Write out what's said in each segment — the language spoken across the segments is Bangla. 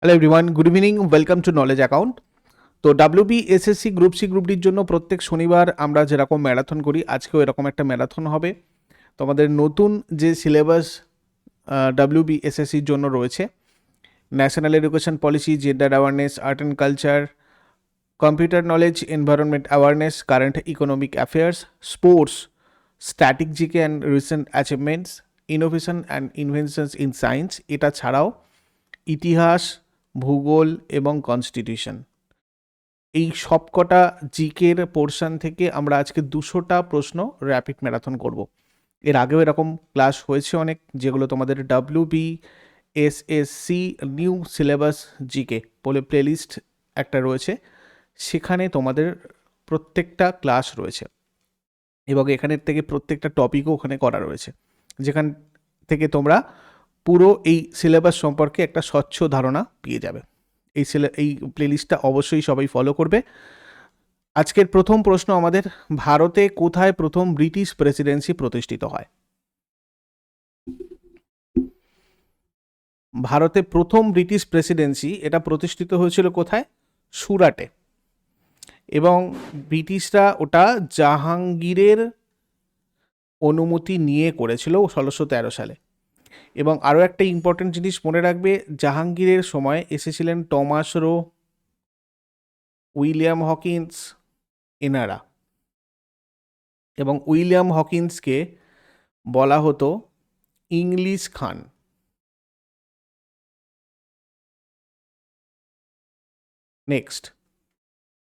Hello everyone, good evening, welcome to knowledge account. তো ডাব্লিউবি এসএসসি গ্রুপ সি গ্রুপডির জন্য প্রত্যেক শনিবার আমরা যেরকম ম্যারাথন করি, আজকেও এরকম একটা ম্যারাথন হবে। তোমাদের নতুন যে সিলেবাস ডাব্লিউবি এসএসসির জন্য রয়েছে, national education policy, gender awareness, art and culture, computer knowledge, environment awareness, current economic affairs, sports, static GK and recent achievements, innovation and inventions in science, এটা ছাড়াও ইতিহাস, ভূগোল এবং কনস্টিটিউশন, এই সবকটা জিকের পোর্শন থেকে আমরা আজকে 200টা প্রশ্ন র্যাপিড ম্যারাথন করব। এর আগেও এরকম ক্লাস হয়েছে অনেক, যেগুলো তোমাদের WB SSC new syllabus GK বলে প্লেলিস্ট একটা রয়েছে, সেখানে তোমাদের প্রত্যেকটা ক্লাস রয়েছে এবং এখানের থেকে প্রত্যেকটা টপিকও ওখানে করা রয়েছে, যেখান থেকে তোমরা পুরো এই সিলেবাস সম্পর্কে একটা স্বচ্ছ ধারণা পেয়ে যাবে। এই প্লেলিস্টটা অবশ্যই সবাই ফলো করবে। আজকের প্রথম প্রশ্ন আমাদের, ভারতে কোথায় প্রথম ব্রিটিশ প্রেসিডেন্সি প্রতিষ্ঠিত হয়? ভারতে প্রথম ব্রিটিশ প্রেসিডেন্সি এটা প্রতিষ্ঠিত হয়েছিল কোথায়? সুরাটে। এবং ব্রিটিশরা ওটা জাহাঙ্গীরের অনুমতি নিয়ে করেছিল 1613 সালে। এবং আরও একটা ইম্পর্টেন্ট জিনিস মনে রাখবে, জাহাঙ্গীরের সময় এসেছিলেন টমাস রো, উইলিয়াম হকিন্স, এনারা। এবং উইলিয়াম হকিন্সকে বলা হতো ইংলিশ খান। নেক্সট,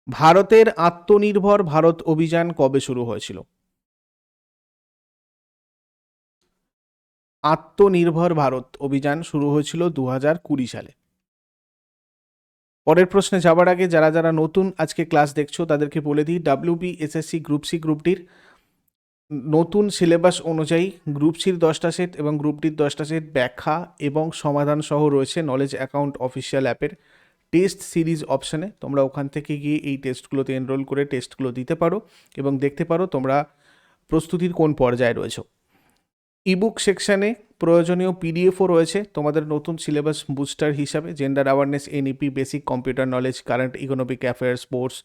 ভারতের আত্মনির্ভর ভারত অভিযান কবে শুরু হয়েছিল? আত্মনির্ভর ভারত অভিযান শুরু হয়েছিল 2020 সালে। পরের প্রশ্নে যাবার আগে যারা যারা নতুন আজকে ক্লাস দেখছো তাদেরকে বলে দিই, ডাব্লিউবি এসএসসি গ্রুপ সি গ্রুপটির নতুন সিলেবাস অনুযায়ী গ্রুপ সির 10টা সেট এবং গ্রুপ ডির 10টা সেট ব্যাখ্যা এবং সমাধান সহ রয়েছে নলেজ অ্যাকাউন্ট অফিসিয়াল অ্যাপের টেস্ট সিরিজ অপশানে। তোমরা ওখান থেকে গিয়ে এই টেস্টগুলোতে এনরোল করে টেস্টগুলো দিতে পারো এবং দেখতে পারো তোমরা প্রস্তুতির কোন পর্যায়ে রয়েছে। ইবুক সেকশানে প্রয়োজনীয় পিডিএফও রয়েছে তোমাদের নতুন সিলেবাস বুস্টার হিসাবে। Gender awareness, NEP, basic computer knowledge, current economic affairs, sports,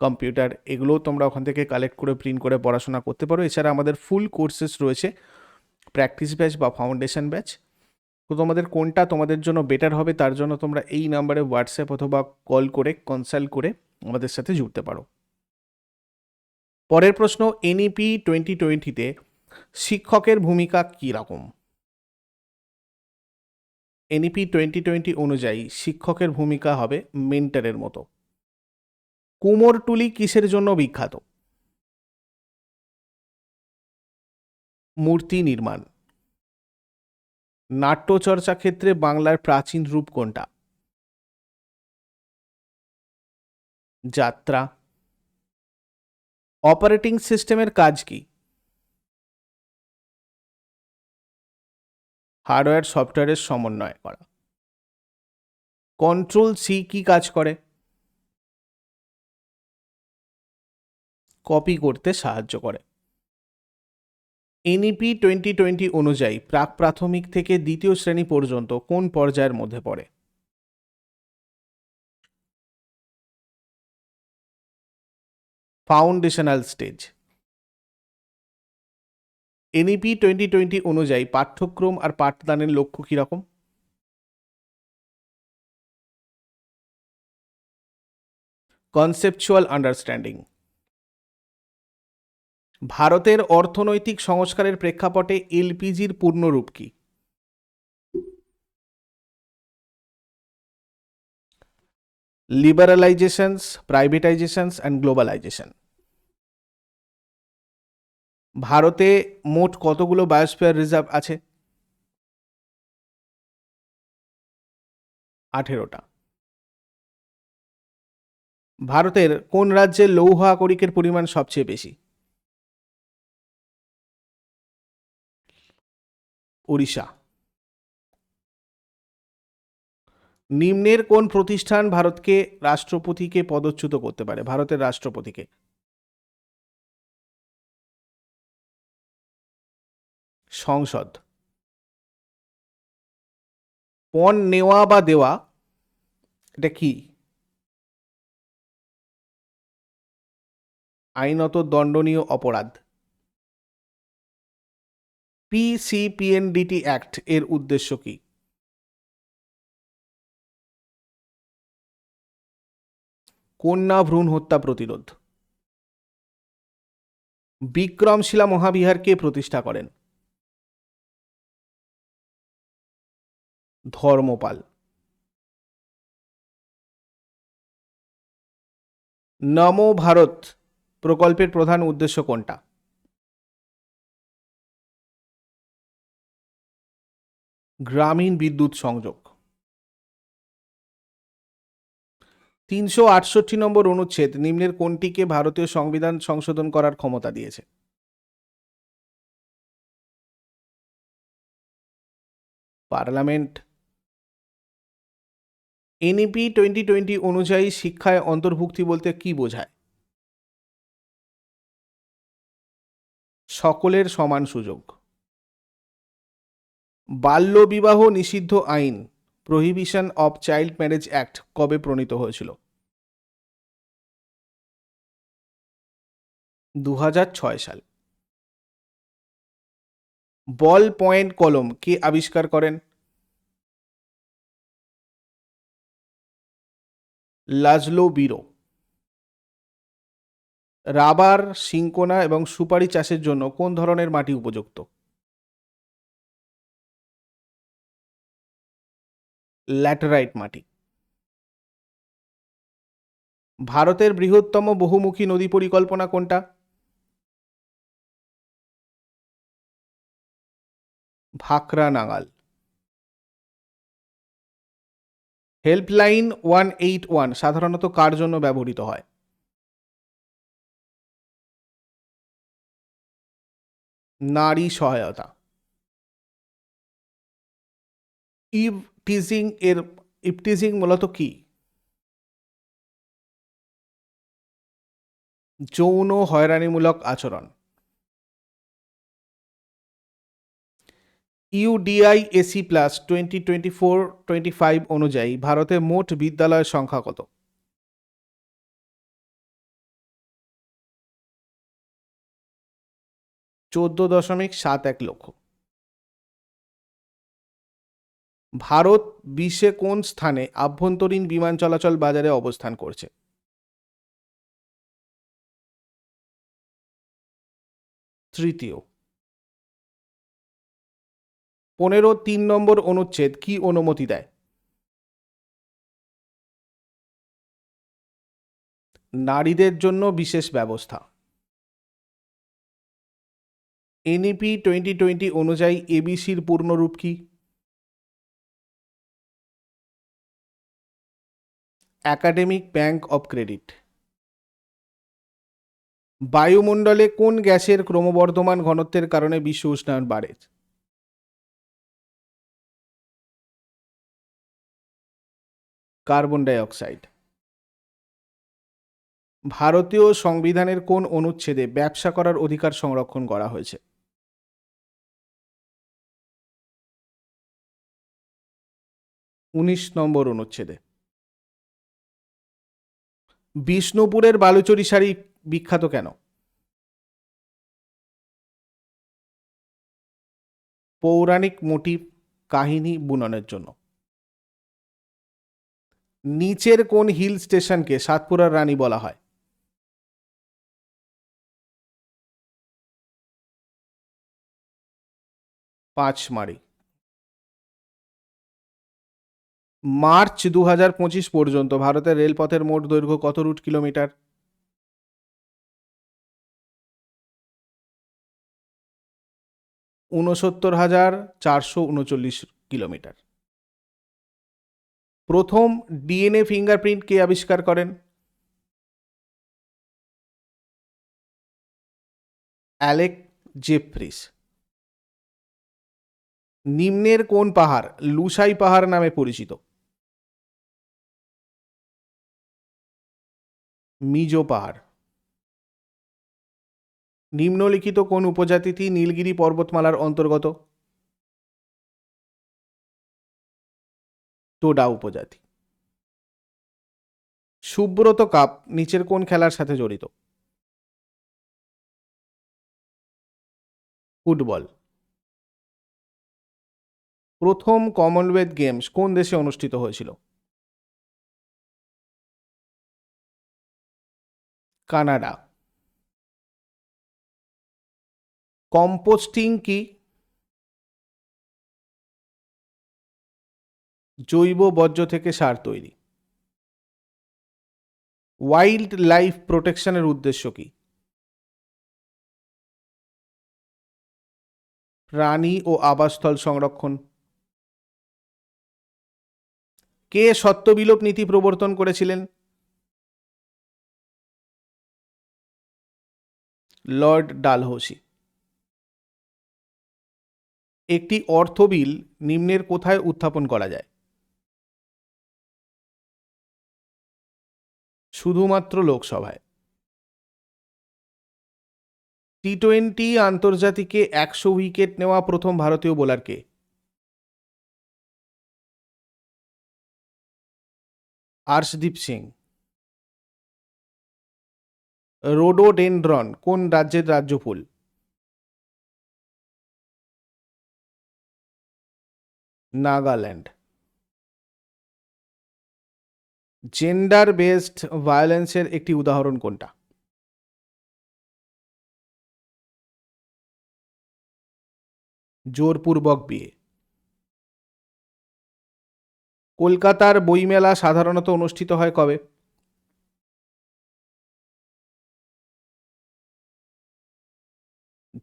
computer, এগুলোও তোমরা ওখান থেকে কালেক্ট করে প্রিন্ট করে পড়াশোনা করতে পারো। এছাড়া আমাদের ফুল কোর্সেস রয়েছে, প্র্যাকটিস ব্যাচ বা ফাউন্ডেশন ব্যাচ। তো তোমাদের কোনটা তোমাদের জন্য বেটার হবে তার জন্য তোমরা এই নাম্বারে হোয়াটসঅ্যাপ অথবা কল করে কনসাল্ট করে আমাদের সাথে জুড়তে পারো। পরের প্রশ্ন, এনইপি 2020-তে শিক্ষকের ভূমিকা কী রকম? এনইপি 2020 অনুযায়ী শিক্ষকের ভূমিকা হবে মেন্টরের মতো। কুমোরটুলি কিসের জন্য বিখ্যাত? মূর্তি নির্মাণ। নাট্যচর্চা ক্ষেত্রে বাংলার প্রাচীন রূপ কোনটা? যাত্রা। অপারেটিং সিস্টেমের কাজ কি? হার্ডওয়্যার সফটওয়্যারের সমন্বয় করা। কন্ট্রোল সি কি কাজ করে? কপি করতে সাহায্য করে। এনইপি 2020 অনুযায়ী প্রাক প্রাথমিক থেকে দ্বিতীয় শ্রেণী পর্যন্ত কোন পর্যায়ের মধ্যে পড়ে? Foundational stage. এনইপি 2020 অনুযায়ী পাঠ্যক্রম আর পাঠদানের লক্ষ্য কীরকম? Conceptual understanding. ভারতের অর্থনৈতিক সংস্কারের প্রেক্ষাপটে এলপিজির পূর্ণরূপ কি? লিবারালাইজেশনস, প্রাইভেটাইজেশনস অ্যান্ড গ্লোবালাইজেশন। ভারতে মোট কতগুলো বায়োস্ফিয়ার রিজার্ভ আছে? 18টা। ভারতের কোন রাজ্যে লৌহ আকরিকের পরিমাণ সবচেয়ে বেশি? উড়িষ্যা। নিম্নের কোন প্রতিষ্ঠান ভারতকে রাষ্ট্রপতিকে পদচ্যুত করতে পারে? ভারতের রাষ্ট্রপতিকে। সংসদ। পণ নেওয়া বা দেওয়া এটা কি? আইনত দণ্ডনীয় অপরাধ। পিসিপিএনডিটি অ্যাক্ট এর উদ্দেশ্য কি? কন্যা ভ্রূণ হত্যা প্রতিরোধ। বিক্রমশিলা মহাবিহার কে প্রতিষ্ঠা করেন? ধর্মপাল। নমো ভারত প্রকল্পের প্রধান উদ্দেশ্য কোনটা? গ্রামীণ বিদ্যুৎ সংযোগ। 368 নম্বর অনুচ্ছেদ নিম্নের কোনটিকে ভারতীয় সংবিধান সংশোধন করার ক্ষমতা দিয়েছে? পার্লামেন্ট। এনইপি 2020 অনুযায়ী শিক্ষায় অন্তর্ভুক্তি বলতে কি বোঝায়? সকলের সমান সুযোগ। বাল্যবিবাহ নিষিদ্ধ আইন prohibition of child marriage act কবে প্রণীত হয়েছিল? 2006 সাল। বল পয়েন্ট কলম কে আবিষ্কার করেন? লাজলো বিরো। রাবার, সিনকোনা এবং সুপারি চাষের জন্য কোন ধরনের মাটি উপযুক্ত? ল্যাটেরাইট মাটি। ভারতের বৃহত্তম বহুমুখী নদী পরিকল্পনা কোনটা? ভাকরা নাগাল। হেল্পলাইন 181 সাধারণত কার জন্য ব্যবহৃত হয়? নারী সহায়তা। ইভটিজিং মূলত কি? যৌন হয়রানিমূলক আচরণ। ইউডিআইএসি প্লাস 2024-25 অনুযায়ী ভারতে মোট বিদ্যালয়ের সংখ্যা কত? 14.71 লক্ষ। ভারত বিশ্বে কোন স্থানে আভ্যন্তরীণ বিমান চলাচল বাজারে অবস্থান করছে? তৃতীয়। 15(3) অনুচ্ছেদ কি অনুমতি দেয়? নারীদের জন্য বিশেষ ব্যবস্থা। এনইপি 2020 অনুযায়ী এবিসির পূর্ণরূপ কি? Academic bank of credit. বায়ুমণ্ডলে কোন গ্যাসের ক্রমবর্ধমান ঘনত্বের কারণে বিশ্ব উষ্ণায়ন বাড়ে? Carbon die oxide. ভারতীয় সংবিধানের কোন অনুচ্ছেদে ব্যবসা করার অধিকার সংরক্ষণ করা হয়েছে? 19 নম্বর অনুচ্ছেদে। বিষ্ণুপুরের বালুচরী শাড়ি বিখ্যাত কেন? পৌরাণিক মোটিভ কাহিনী বুননের জন্য। নিচের কোন হিল স্টেশনকে সাতপুরার রানী বলা হয়? পাঁচমারি। মার্চ 2025 পর্যন্ত ভারতের রেলপথের মোট দৈর্ঘ্য কত রুট কিলোমিটার? 69,439 কিলোমিটার। প্রথম ডিএনএ ফিঙ্গারপ্রিন্ট কে আবিষ্কার করেন? Alec Jeffreys. নিম্নের কোন পাহাড় লুসাই পাহাড় নামে পরিচিত? মিজো পাহাড়। নিম্নলিখিত কোন উপজাতিটি নীলগিরি পর্বতমালার অন্তর্গত? টোডা উপজাতি। সুব্রত কাপ নিচের কোন খেলার সাথে জড়িত? ফুটবল। প্রথম কমনওয়েলথ গেমস কোন দেশে অনুষ্ঠিত হয়েছিল? কানাডা। কম্পোস্টিং কি? জৈব বর্জ্য থেকে সার তৈরি। ওয়াইল্ড লাইফ প্রোটেকশনের উদ্দেশ্য কি? প্রাণী ও আবাসস্থল সংরক্ষণ। কে সত্যবিলোপ নীতি প্রবর্তন করেছিলেন? লর্ড ডালহৌসি। একটি অর্থ বিল নিম্নের কোথায় উত্থাপন করা যায়? শুধুমাত্র লোকসভায়। টি-20 আন্তর্জাতিকে 100 উইকেট নেওয়া প্রথম ভারতীয় বোলার কে? আর্শদীপ সিং। রোডোডেনড্রন কোন রাজ্যের রাজ্য ফুল? নাগাল্যান্ড। জেন্ডার বেসড ভায়োলেন্সের একটি উদাহরণ কোনটা? জোরপূর্বক বিয়ে। কলকাতার বইমেলা সাধারণত অনুষ্ঠিত হয় কবে?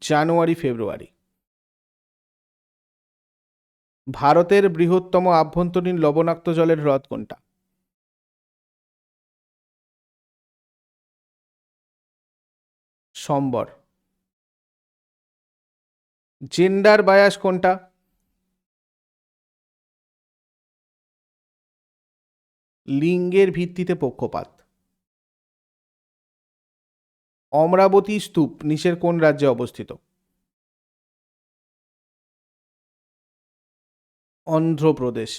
জানুয়ারি ফেব্রুয়ারি। ভারতের বৃহত্তম আভ্যন্তরীণ লবণাক্ত জলের হ্রদ কোনটা? সম্বর। জেন্ডার বায়াস কোনটা? লিঙ্গের ভিত্তিতে পক্ষপাত। অমরাবতী স্তূপ নিচের কোন রাজ্যে অবস্থিত? অন্ধ্রপ্রদেশ।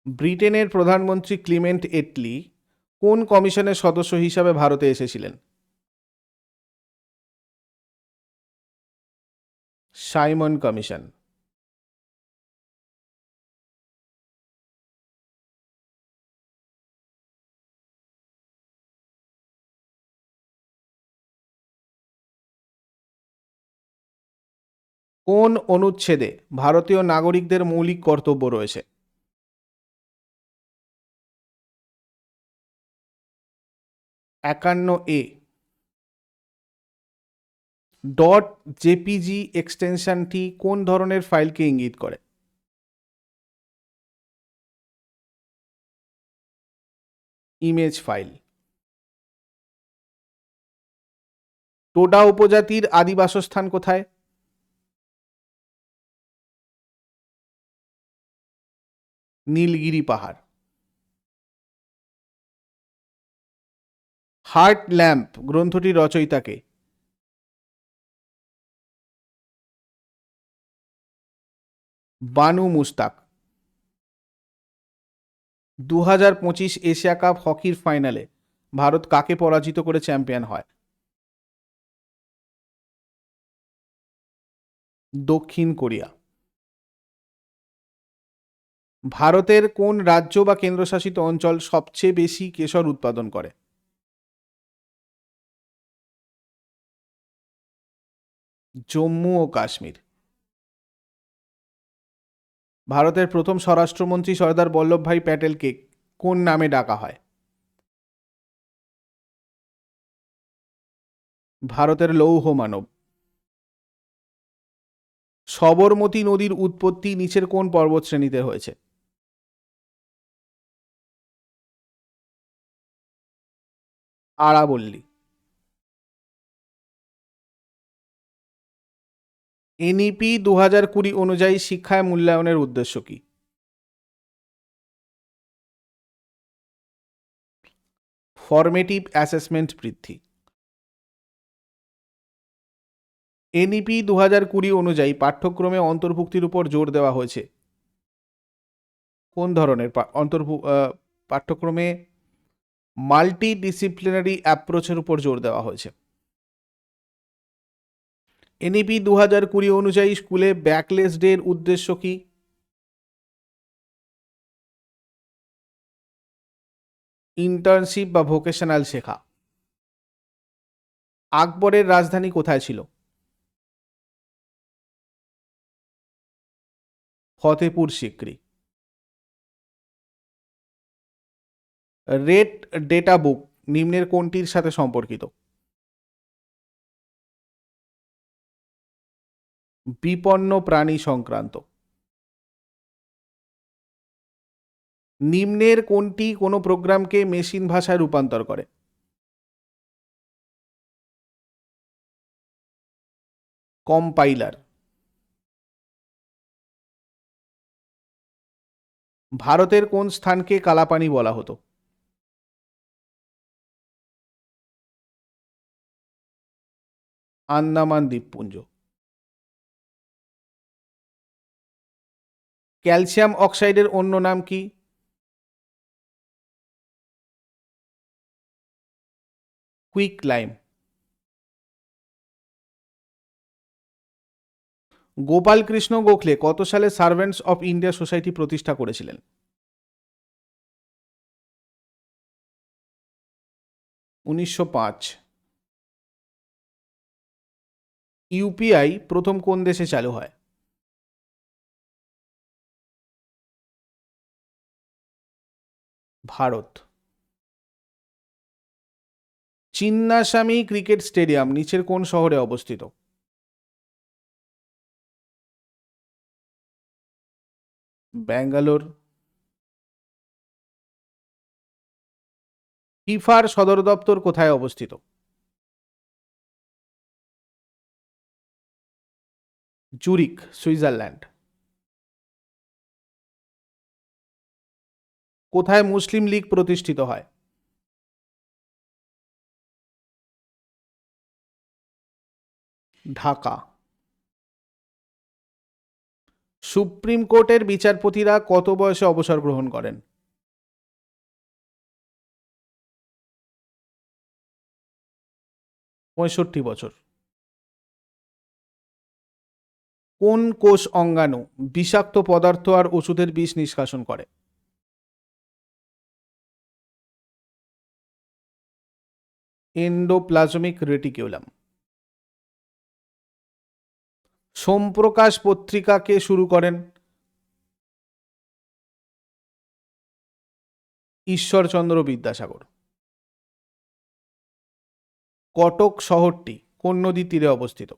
ব্রিটেনের প্রধানমন্ত্রী ক্লিমেন্ট এটলি কোন কমিশনের সদস্য হিসাবে ভারতে এসেছিলেন? Simon commission. কোন অনুচ্ছেদে ভারতীয় নাগরিকদের মৌলিক কর্তব্য রয়েছে? 51A। ডট জেপিজি এক্সটেনশনটি কোন ধরনের ফাইলকে ইঙ্গিত করে? Image file. টোডা উপজাতির আদি বাসস্থান কোথায়? নীলগিরি পাহাড়। হার্ট ল্যাম্প গ্রন্থটির রচয়িতাকে? বানু মুস্তাক। 2025 এশিয়া কাপ হকির ফাইনালে ভারত কাকে পরাজিত করে চ্যাম্পিয়ন হয়? দক্ষিণ কোরিয়া। ভারতের কোন রাজ্য বা কেন্দ্রশাসিত অঞ্চল সবচেয়ে বেশি কেশর উৎপাদন করে? জম্মু ও কাশ্মীর। ভারতের প্রথম স্বরাষ্ট্রমন্ত্রী সর্দার বল্লভভাই প্যাটেলকে কোন নামে ডাকা হয়? ভারতের লৌহ মানব। সবরমতী নদীর উৎপত্তি নিচের কোন পর্বতশ্রেণীতে হয়েছে? আরাবল্লী। এনইপি 2020 অনুযায়ী শিক্ষায় মূল্যায়নের উদ্দেশ্য কি? ফরমেটিভ অ্যাসেসমেন্ট বৃদ্ধি। এনইপি 2020 অনুযায়ী পাঠ্যক্রমে অন্তর্ভুক্তির উপর জোর দেওয়া হয়েছে। কোন ধরনের পাঠ্যক্রমে মাল্টি ডিসিপ্লিনারি অ্যাপ্রোচের উপর জোর দেওয়া হয়েছে। এনইপি 2020 অনুযায়ী স্কুলে ব্যাকলেস ডের উদ্দেশ্য কি? ইন্টার্নশিপ বা ভোকেশনাল শেখা। আকবরের রাজধানী কোথায় ছিল? Fatehpur Sikri. Red data book নিম্নের কোনটির সাথে সম্পর্কিত? বিপন্ন প্রাণী সংক্রান্ত। নিম্নের কোনটি কোনো প্রোগ্রামকে মেশিন ভাষায় রূপান্তর করে? কম্পাইলার। ভারতের কোন স্থানকে কালাপানি বলা হতো? আন্দামান দ্বীপপুঞ্জ। ক্যালসিয়াম অক্সাইডের অন্য নাম কি? Quicklime. গোপাল কৃষ্ণ গোখলে কত সালে সার্ভেন্টস অফ ইন্ডিয়া সোসাইটি প্রতিষ্ঠা করেছিলেন? 1905। ইউপিআই প্রথম কোন দেশে চালু হয়? ভারত। চিন্নাস্বামী ক্রিকেট স্টেডিয়াম নিচের কোন শহরে অবস্থিত? ব্যাঙ্গালোর। ফিফার সদর দপ্তর কোথায় অবস্থিত? Zurich, Switzerland. কোথায় মুসলিম লীগ প্রতিষ্ঠিত হয়? ঢাকা। সুপ্রিম কোর্টের বিচারপতিরা কত বয়সে অবসর গ্রহণ করেন? 65 বছর। কোন কোষ অঙ্গাণু বিষাক্ত পদার্থ আর ওষুধের বিষ নিষ্কাশন করে? Endoplasmic reticulum. সোমপ্রকাশ পত্রিকাকে শুরু করেন? ঈশ্বরচন্দ্র বিদ্যাসাগর। কটক শহরটি কোন নদীর তীরে অবস্থিত?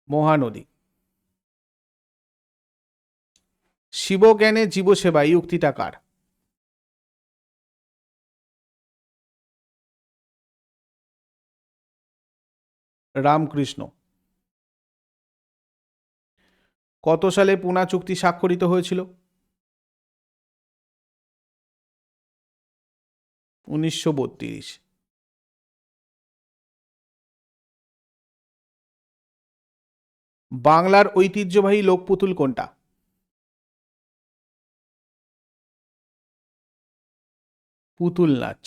মহানদী। শিবজ্ঞানে জীবসেবা এই উক্তিটা কার? রামকৃষ্ণ। কত সালে পুনা চুক্তি স্বাক্ষরিত হয়েছিল? 1932। বাংলার ঐতিহ্যবাহী লোকপুতুল কোনটা? পুতুল নাচ।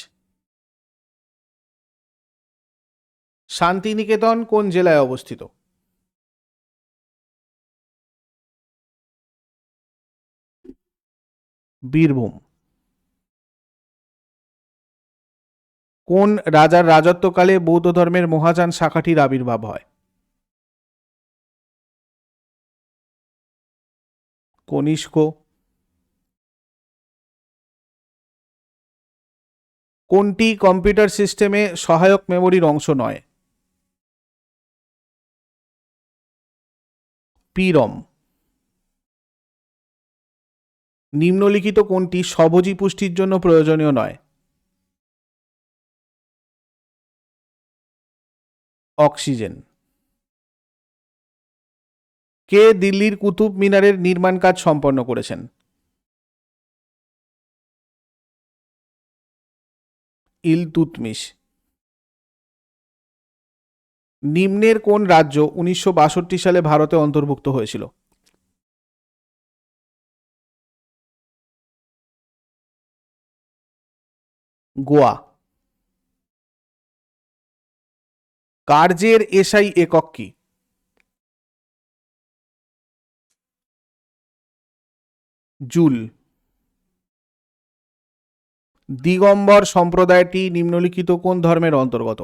শান্তিনিকেতন কোন জেলায় অবস্থিত? বীরভূম। কোন রাজার রাজত্বকালে বৌদ্ধ ধর্মের মহাযান শাখাটির আবির্ভাব হয়? কনিষ্ক। কোনটি কম্পিউটার সিস্টেমে সহায়ক মেমোরির অংশ নয়? পিরম। নিম্নলিখিত কোনটি স্বভোজী পুষ্টির জন্য প্রয়োজনীয় নয়? অক্সিজেন। কে দিল্লির কুতুব মিনারের নির্মাণ কাজ সম্পন্ন করেছেন? ইলতুৎমিশ। নিম্নের কোন রাজ্য 1962 সালে ভারতে অন্তর্ভুক্ত হয়েছিল? গোয়া। কার্যের এসআই একক কি? জুল। দিগম্বর সম্প্রদায়টি নিম্নলিখিত কোন ধর্মের অন্তর্গত?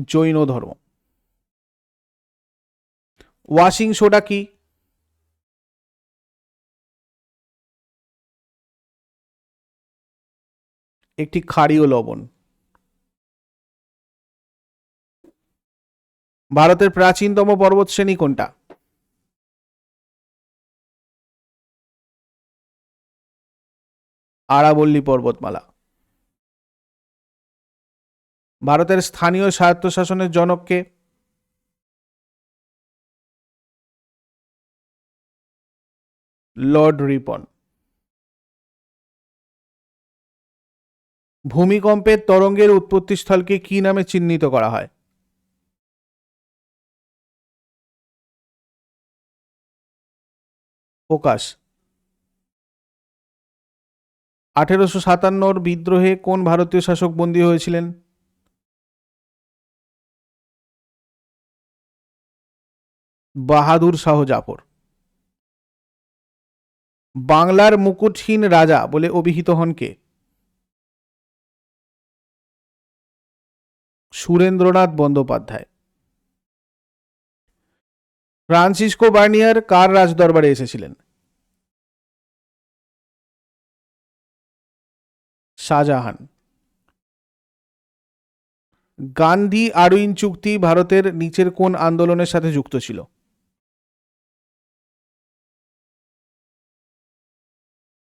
জৈন ধর্ম। ওয়াশিং সোডা কি? একটি ক্ষারীয় লবণ। ভারতের প্রাচীনতম পর্বতশ্রেণী কোনটা? আরাবল্লী পর্বতমালা। ভারতের স্থানীয় স্বায়ত্তশাসনের জনক কে? লর্ড রিপন। ভূমিকম্পের তরঙ্গের উৎপত্তিস্থলকে কি নামে চিহ্নিত করা হয়? ফোকাস। 1857 বিদ্রোহে কোন ভারতীয় শাসক বন্দী হয়েছিলেন? বাহাদুর শাহ জাফর। বাংলার মুকুটহীন রাজা বলে অভিহিত হন কে? সুরেন্দ্রনাথ বন্দ্যোপাধ্যায়। ফ্রান্সিসকো বার্নিয়ার কার রাজদরবারে এসেছিলেন? শাহজাহান। গান্ধী আরউইন চুক্তি ভারতের নিচের কোন আন্দোলনের সাথে যুক্ত ছিল?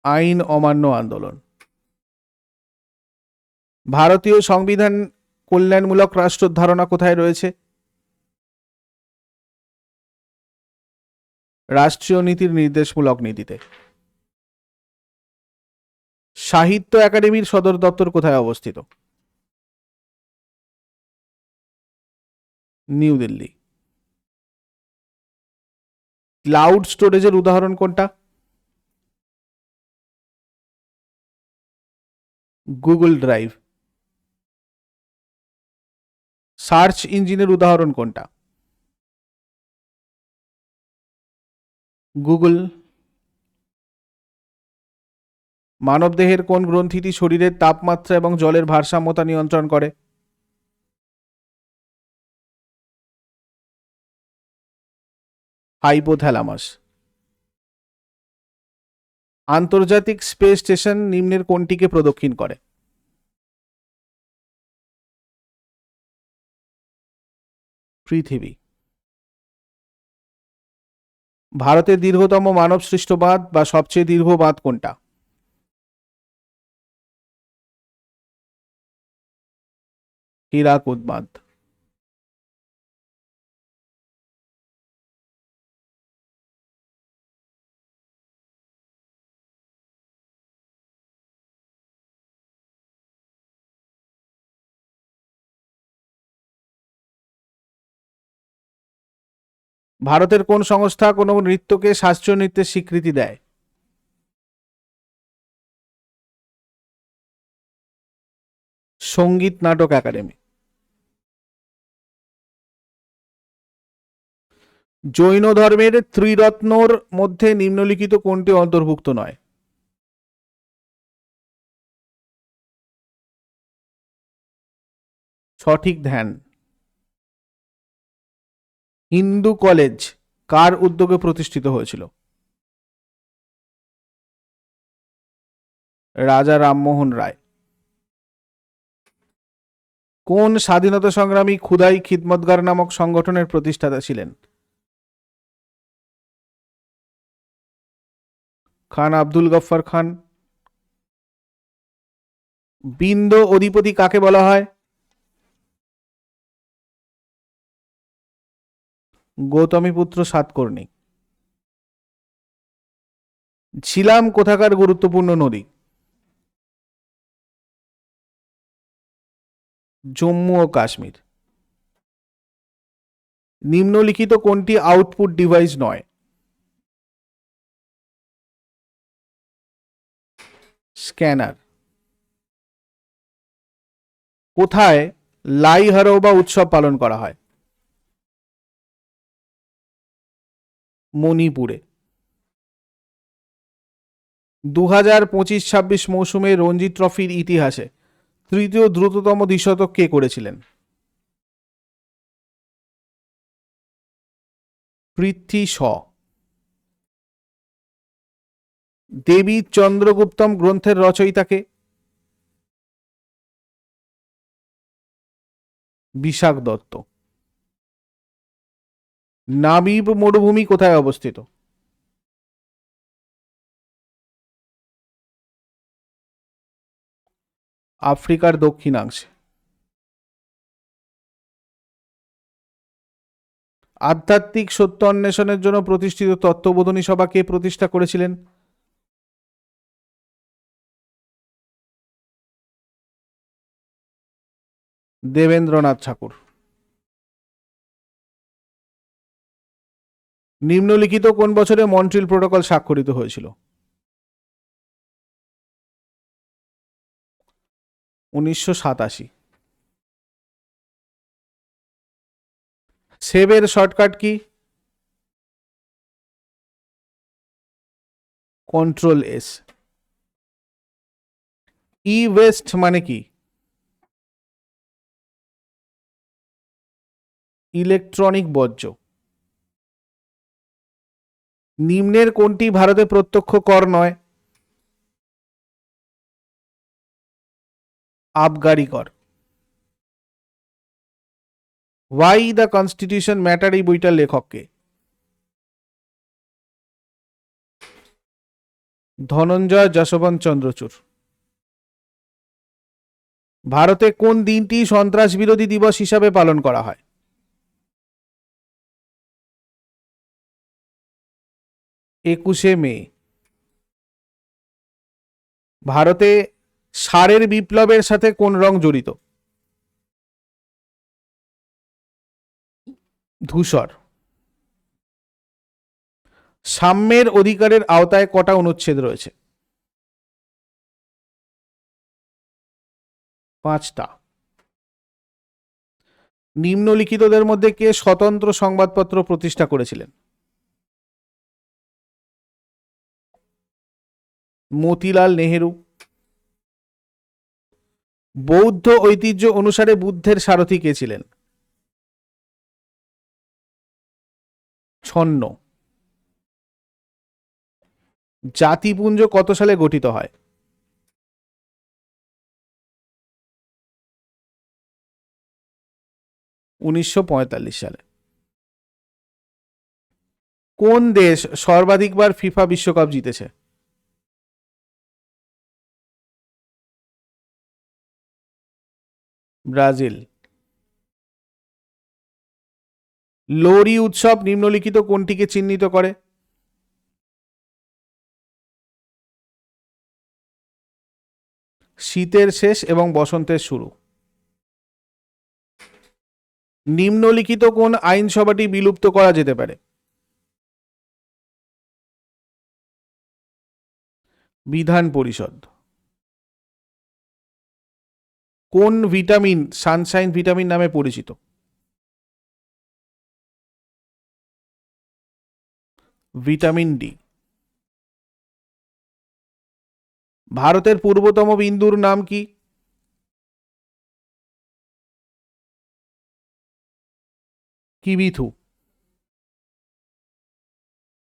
আইন অমান্য আন্দোলন। ভারতীয় সংবিধান কল্যাণমূলক রাষ্ট্র ধারণা কোথায় রয়েছে? রাষ্ট্রীয় নীতির নির্দেশমূলক নীতিতে। সাহিত্য একাডেমির সদর দপ্তর কোথায় অবস্থিত? নিউ দিল্লি। ক্লাউড স্টোরেজের উদাহরণ কোনটা? Google drive. সার্চ ইঞ্জিনের উদাহরণ কোনটা? গুগল। মানবদেহের কোন গ্রন্থিটি শরীরের তাপমাত্রা এবং জলের ভারসাম্যতা নিয়ন্ত্রণ করে? হাইপোথ্যালামাস। আন্তর্জাতিক স্পেস স্টেশন নিম্নের কোনটিকে প্রদক্ষিণ করে? পৃথিবী। ভারতের দীর্ঘতম মানবসৃষ্ট বাঁধ বা সবচেয়ে দীর্ঘ বাঁধ কোনটা? হীরাকুদ বাঁধ। ভারতের কোন সংস্থা কোনো নৃত্যকে শাস্ত্রীয় নৃত্যের স্বীকৃতি দেয়? সঙ্গীত নাটক একাডেমি। জৈন ধর্মের ত্রিরত্নর মধ্যে নিম্নলিখিত কোনটি অন্তর্ভুক্ত নয়? সঠিক ধ্যান। হিন্দু কলেজ কার উদ্যোগে প্রতিষ্ঠিত হয়েছিল? রাজা রামমোহন রায়। কোন স্বাধীনতা সংগ্রামী খুদাই খিদমতগার নামক সংগঠনের প্রতিষ্ঠাতা ছিলেন? খান আব্দুল গফফার খান। বিন্দ অধিপতি কাকে বলা হয়? গৌতমীপুত্র সাতকর্ণী। ঝিলাম কোথাকার গুরুত্বপূর্ণ নদী? জম্মু ও কাশ্মীর। নিম্নলিখিত কোনটি আউটপুট ডিভাইস নয়? স্ক্যানার। কোথায় লাই হারৌবা উৎসব পালন করা হয়? মণিপুরে। 2025-26 মৌসুমে রঞ্জি ট্রফির ইতিহাসে তৃতীয় দ্রুততম দ্বিশতক কে করেছিলেন? পৃথ্বী শ। দেবী চন্দ্রগুপ্তম গ্রন্থের রচয়িতাকে? বিশাখ দত্ত। নামিব মরুভূমি কোথায় অবস্থিত? আফ্রিকার দক্ষিণাংশে। আধ্যাত্মিক সত্য অন্বেষণের জন্য প্রতিষ্ঠিত তত্ত্ববোধিনী সভা কে প্রতিষ্ঠা করেছিলেন? দেবেন্দ্রনাথ ঠাকুর। নিম্নলিখিত কোন বছরে মন্ট্রিল প্রোটোকল স্বাক্ষরিত হয়েছিল? 1987। সেভের শর্টকাট কি? Control S. ই ওয়েস্ট মানে কি? ইলেকট্রনিক বর্জ্য। নিম্নের কোনটি ভারতে প্রত্যক্ষ কর নয়? আবগারি কর। ওয়াই দ্য কনস্টিটিউশন ম্যাটার এই বইটার লেখককে? ধনঞ্জয় যশবন্ত চন্দ্রচূড়। ভারতে কোন দিনটি সন্ত্রাস বিরোধী দিবস হিসাবে পালন করা হয়? 21শে মে। ভারতে সারের বিপ্লবের সাথে কোন রং জড়িত? ধূসর। সাম্যের অধিকারের আওতায় কটা অনুচ্ছেদ রয়েছে? 5টা। নিম্নলিখিতদের মধ্যে কে স্বতন্ত্র সংবাদপত্র প্রতিষ্ঠা করেছিলেন? মতিলাল নেহেরু। বৌদ্ধ ঐতিহ্য অনুসারে বুদ্ধের সারথি কে ছিলেন? ছন্ন। জাতিপুঞ্জ কত সালে গঠিত হয়? 1945 সালে। কোন দেশ সর্বাধিকবার ফিফা বিশ্বকাপ জিতেছে? ব্রাজিল। লোহরি উৎসব নিম্নলিখিত কোনটিকে চিহ্নিত করে? শীতের শেষ এবং বসন্তের শুরু। নিম্নলিখিত কোন আইনসভাটি বিলুপ্ত করা যেতে পারে? বিধান পরিষদ। কোন ভিটামিন সানশাইন ভিটামিন নামে পরিচিত? Vitamin D. ভারতের পূর্বতম বিন্দুর নাম কি? কিবিথু।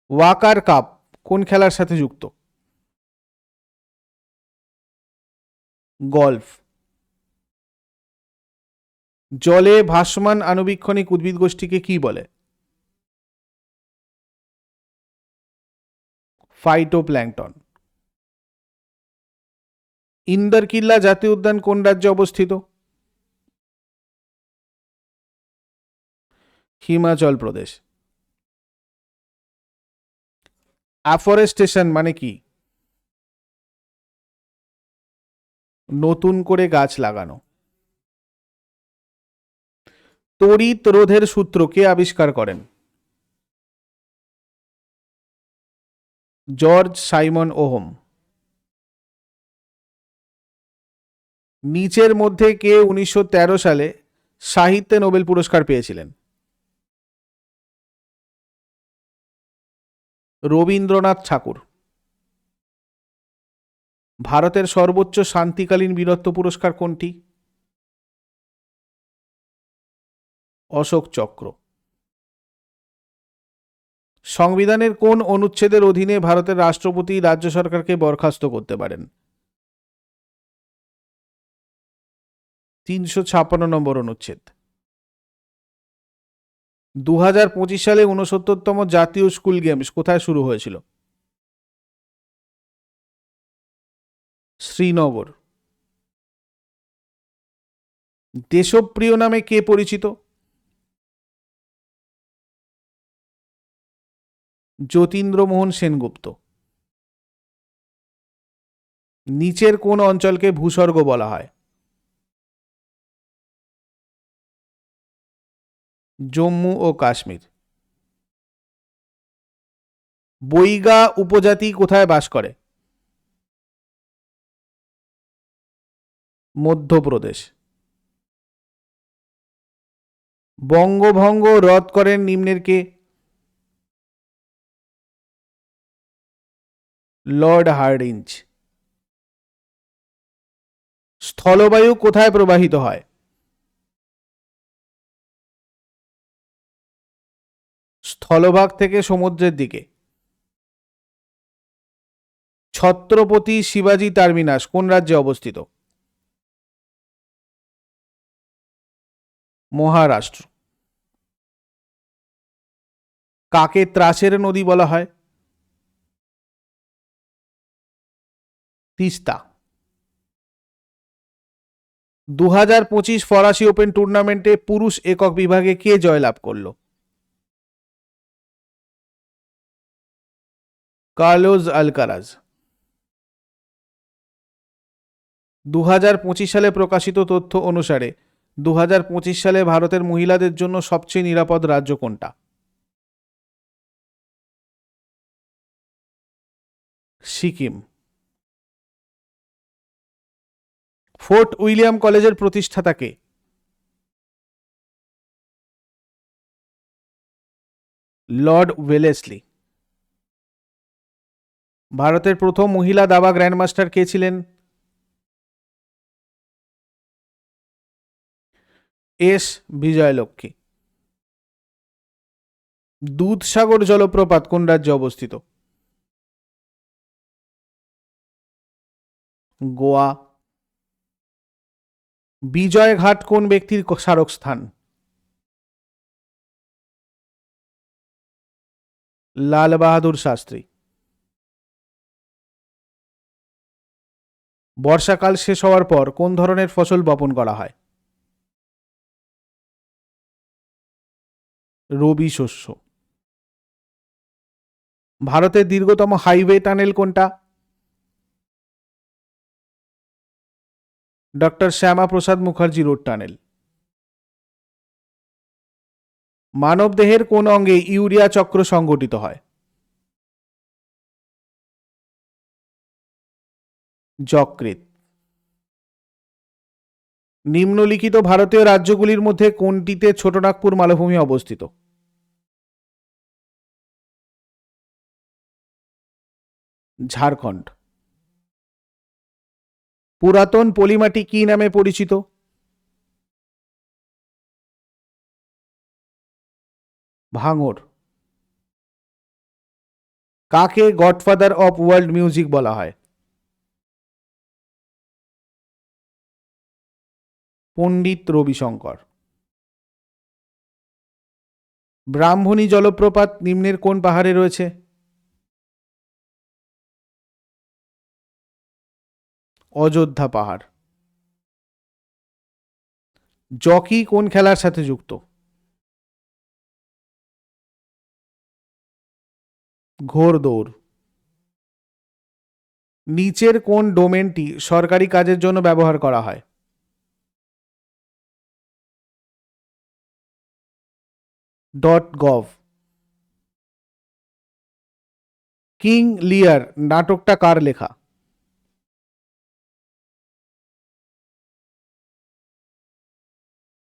ওয়াকার কাপ কোন খেলার সাথে যুক্ত? গলফ। জলে ভাসমান আণুবীক্ষণিক উদ্ভিদ গোষ্ঠীকে কি বলে? ফাইটোপ্ল্যাঙ্কটন। ইন্দরকিল্লা জাতীয় উদ্যান কোন রাজ্যে অবস্থিত? হিমাচল প্রদেশ। অ্যাফরেস্টেশন মানে কি? নতুন করে গাছ লাগানো। তড়িৎ রোধের সূত্র কে আবিষ্কার করেন? George Simon ohm. নিচের মধ্যে কে 1913 সালে সাহিত্যে নোবেল পুরস্কার পেয়েছিলেন? রবীন্দ্রনাথ ঠাকুর। ভারতের সর্বোচ্চ শান্তিকালীন বীরত্ব পুরস্কার কোনটি? অশোক চক্র। সংবিধানের কোন অনুচ্ছেদের অধীনে ভারতের রাষ্ট্রপতি রাজ্য সরকারকে বরখাস্ত করতে পারেন? 356 নম্বর অনুচ্ছেদ। 2025 সালে 69তম জাতীয় স্কুল গেমস কোথায় শুরু হয়েছিল? শ্রীনগর। দেশপ্রিয় নামে কে পরিচিত? যতীন্দ্রমোহন সেনগুপ্ত। নিচের কোন অঞ্চলকে ভূস্বর্গ বলা হয়? জম্মু ও কাশ্মীর। বৈগা উপজাতি কোথায় বাস করে? মধ্যপ্রদেশ। বঙ্গভঙ্গ রদ করেন নিম্নের কে? Lord Hardinge. স্থলবায়ু কোথায় প্রবাহিত হয়? স্থলভাগ থেকে সমুদ্রের দিকে। ছত্রপতি শিবাজি টার্মিনাস কোন রাজ্যে অবস্থিত? মহারাষ্ট্র। কাকে ত্রাসের নদী বলা হয়? তিস্তা। 2025 ফরাসি ওপেন টুর্নামেন্টে পুরুষ একক বিভাগে কে জয়লাভ করল? Carlos Alcaraz. 2025 সালে প্রকাশিত তথ্য অনুসারে 2025 সালে ভারতের মহিলাদের জন্য সবচেয়ে নিরাপদ রাজ্য কোনটা? সিকিম। ফোর্ট উইলিয়াম কলেজের প্রতিষ্ঠাতা কে? Lord Wellesley. ভারতের প্রথম মহিলা দাবা গ্র্যান্ডমাস্টার কে ছিলেন? এস বিজয়লক্ষ্মী। দুধসাগর জলপ্রপাত কোন রাজ্যে অবস্থিত? গোয়া। বিজয়ঘাট কোন ব্যক্তির স্মারক স্থান? লাল বাহাদুর শাস্ত্রী। বর্ষাকাল শেষ হওয়ার পর কোন ধরনের ফসল বপন করা হয়? রবি শস্য। ভারতের দীর্ঘতম হাইওয়ে টানেল কোনটা? Doctor Shyamaprasad Mukherjee road tunnel. মানবদেহের কোন অঙ্গে ইউরিয়া চক্র সংগঠিত হয়? যকৃৎ। নিম্নলিখিত ভারতীয় রাজ্যগুলির মধ্যে কোনটিতে ছোটনাগপুর মালভূমি অবস্থিত? ঝাড়খণ্ড। পুরাতন পলিমাটি কি নামে পরিচিত? ভাঙর। কাকে গডফাদার অফ ওয়ার্ল্ড মিউজিক বলা হয়? পণ্ডিত রবিশঙ্কর। ব্রাহ্মণী জলপ্রপাত নিম্নের কোন পাহাড়ে রয়েছে? অযোধ্যা পাহাড়। জকি কোন খেলার সাথে যুক্ত? ঘোড়দৌড়। নিচের কোন ডোমেনটি সরকারি কাজের জন্য ব্যবহার করা হয়? .gov। কিং লিয়ার নাটকটা কার লেখা?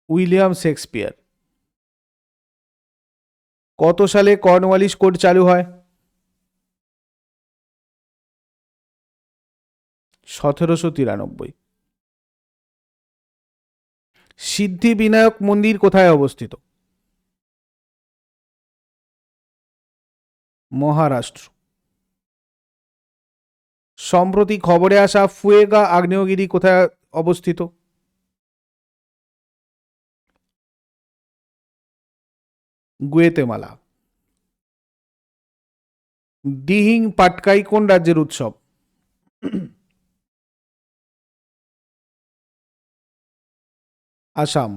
William Shakespeare. কত সালে কর্নওয়ালিস কোড চালু হয়? 1793। সিদ্ধিবিনায়ক মন্দির কোথায় অবস্থিত? মহারাষ্ট্র। সম্প্রতি খবরে আসা ফুয়েগা আগ্নেয়গিরি কোথায় অবস্থিত? গুয়েতেমালা। দিহিং পাটকাই কোন রাজ্যের উৎসব? আসাম।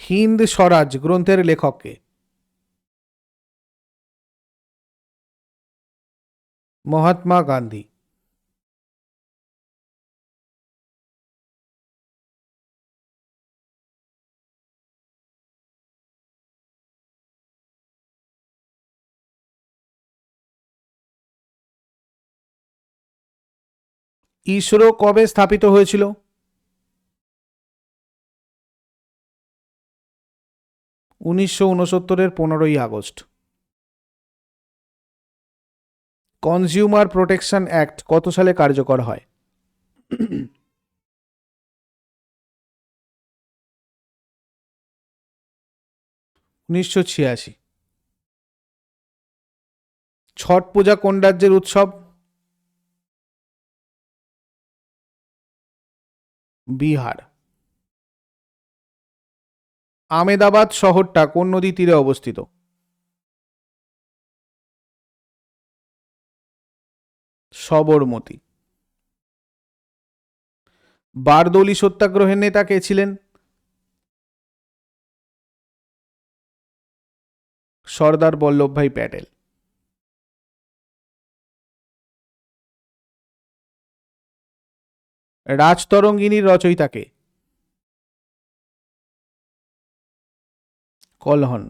হিন্দ স্বরাজ গ্রন্থের লেখককে? মহাত্মা গান্ধী। ইসরো কবে স্থাপিত হয়েছিল? 1969-এর 15ই আগস্ট। কনজিউমার প্রোটেকশন অ্যাক্ট কত সালে কার্যকর হয়? 1986। ছট পূজা কোন রাজ্যের উৎসব? বিহার। আমেদাবাদ শহরটা কোন নদী তীরে অবস্থিত? সবরমতী। বারদৌলি সত্যাগ্রহের নেতা কে ছিলেন? সর্দার বল্লভভাই প্যাটেল। রাজতরঙ্গিনীর রচয়িতা কে? কলহন।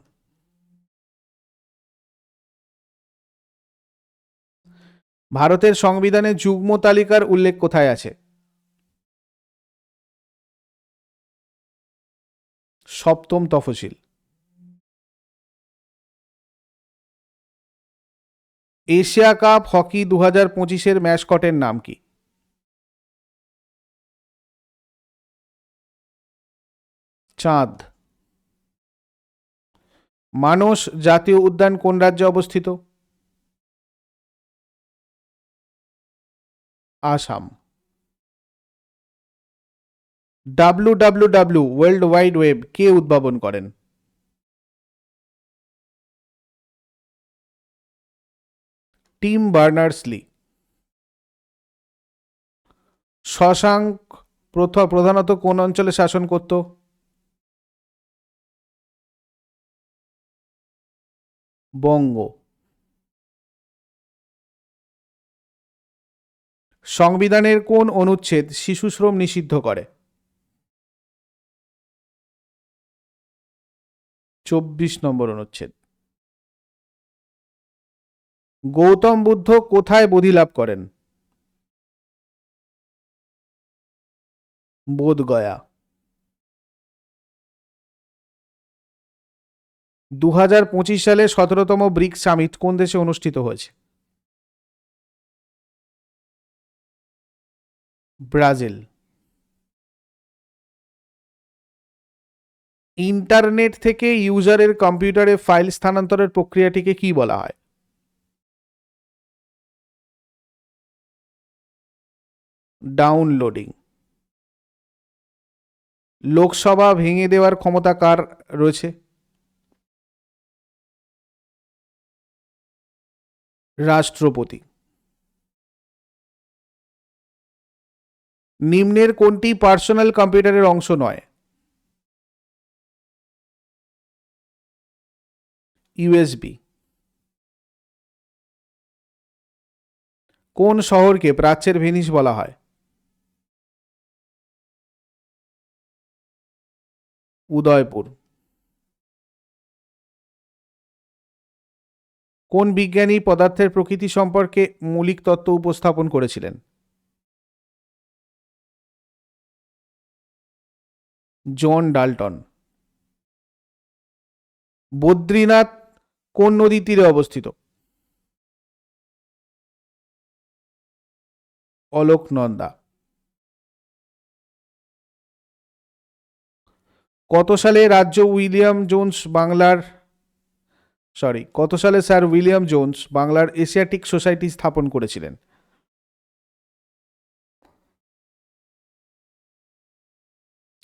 ভারতের সংবিধানে যুগ্ম তালিকার উল্লেখ কোথায় আছে? সপ্তম তফসিল। এশিয়া কাপ হকি 2025-এর ম্যাসকটের নাম কি? চাঁদ। মানস জাতীয় উদ্যান কোন রাজ্যে অবস্থিত? Assam. WWW world wide web কে উদ্ভাবন করেন? Team Berners-Lee. শশাঙ্ক প্রধানত কোন অঞ্চলে শাসন করত? বঙ্গ। সংবিধানের কোন অনুচ্ছেদ শিশু শ্রম নিষিদ্ধ করে? 24 নম্বর অনুচ্ছেদ। গৌতম বুদ্ধ কোথায় বোধি লাভ করেন? বোধগয়া। 2025 সালে 17তম ব্রিক্স সামিট কোন দেশে অনুষ্ঠিত হয়েছে? ব্রাজিল। ইন্টারনেট থেকে ইউজারের কম্পিউটারে ফাইল স্থানান্তরের প্রক্রিয়াটিকে কি বলা হয়? ডাউনলোডিং। লোকসভা ভেঙে দেওয়ার ক্ষমতা কার রয়েছে? রাষ্ট্রপতি। নিম্নের কোনটি পার্সোনাল কম্পিউটারের অংশ নয়? ইউএসবি। কোন শহরকে প্রাচ্যের ভেনিস বলা হয়? উদয়পুর। কোন বিজ্ঞানী পদার্থের প্রকৃতি সম্পর্কে মৌলিক তত্ত্ব উপস্থাপন করেছিলেন? John Dalton. বদ্রীনাথ কোন নদীর তীরে অবস্থিত? অলোকনন্দা। কত সালে স্যার উইলিয়াম জোন্স বাংলার এশিয়াটিক সোসাইটি স্থাপন করেছিলেন?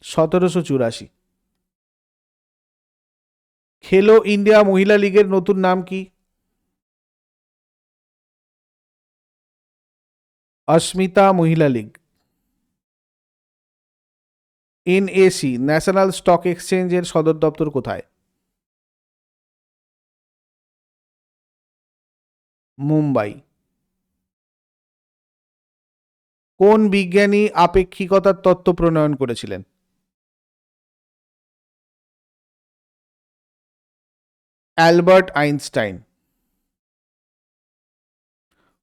1784। খেলো ইন্ডিয়া মহিলা লীগের নতুন নাম কি? অস্মিতা মহিলা লীগ। এনএসি ন্যাশনাল স্টক এক্সচেঞ্জের সদর দপ্তর কোথায়? মুম্বাই। কোন বিজ্ঞানী আপেক্ষিকতার তত্ত্ব প্রণয়ন করেছিলেন? Albert Einstein.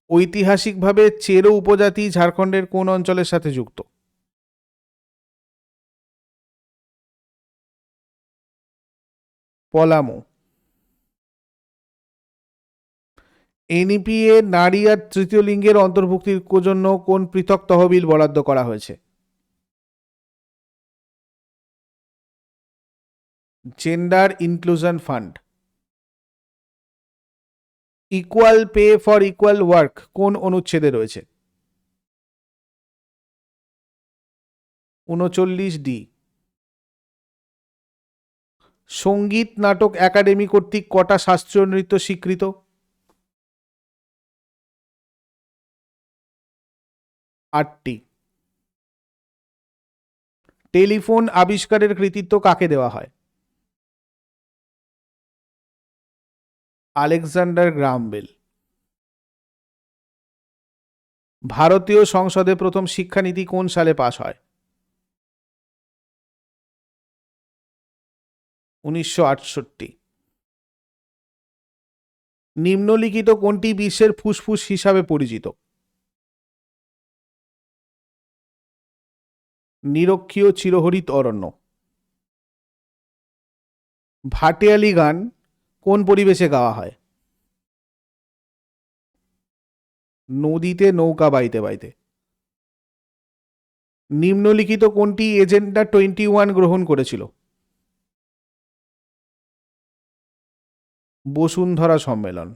ঐতিহাসিকভাবে চেরো উপজাতি ঝাড়খণ্ডের কোন অঞ্চলের সাথে যুক্ত? পলামু। এনইপিএ নারী আর তৃতীয় লিঙ্গের অন্তর্ভুক্তির জন্য কোন পৃথক তহবিল বরাদ্দ করা হয়েছে? Gender inclusion fund. Equal pay for equal work কোন অনুচ্ছেদে রয়েছে? 39D। সঙ্গীত নাটক একাডেমি কর্তৃক কটা শাস্ত্রীয় নৃত্য স্বীকৃত? 8টি। টেলিফোন আবিষ্কারের কৃতিত্ব কাকে দেওয়া হয়? Alexander Graham Bell. ভারতীয় সংসদে প্রথম শিক্ষানীতি কোন সালে পাশ হয়? 1968। নিম্নলিখিত কোনটি বিশ্বের ফুসফুস হিসাবে পরিচিত? নিরক্ষীয় চিরহরিত অরণ্য। ভাটিয়ালি গান কোন পরিবেশে গাওয়া হয়? নদীতে নৌকা বাইতে বাইতে। নিম্নলিখিত কোনটি এজেন্ডা 21 গ্রহণ করেছিল? বসুন্ধরা সম্মেলন।